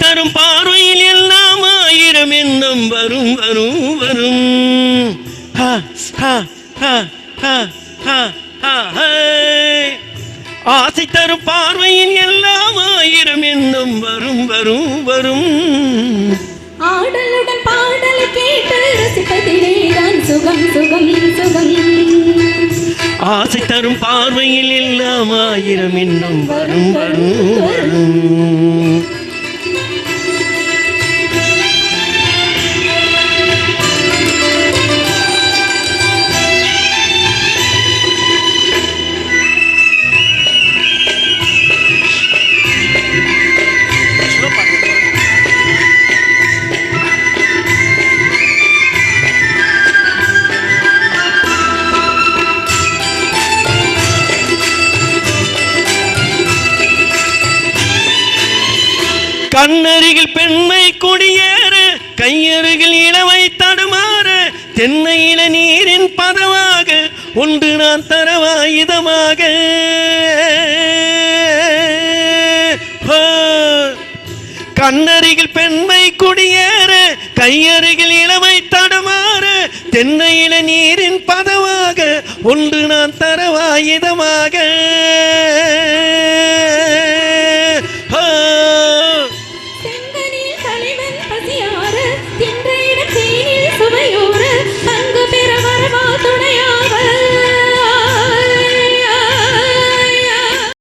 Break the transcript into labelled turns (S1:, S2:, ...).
S1: தரும் பார்வையில் எல்லாம் ஆயிரம் எண்ணம் வரும் வரும் வரும். ஆசை தரும் பார்வையில் எல்லாம் ஆயிரம் எண்ணம் வரும் வரும் வரும்.
S2: ஆடலுடன் பாடலை கேட்டு ரசிப்பதிலே தான் சுகம் சுகம் சுகம்.
S1: ஆசை தரும் பார்வையில் எல்லாம் ஆயிரம் எண்ணம் வரும் வரும் வரும். கண்ணருகில் பெண்மை குடியேற கையருகில் இளவை தடுமாற தென்னையில நீரின் பதமாக ஒன்று நான் தரவாயுதமாக. கண்ணருகில் பெண்மை குடியேற கையருகில் இளவை தடுமாற தென்னையில நீரின் பதமாக ஒன்று நான் தரவாயுதமாக.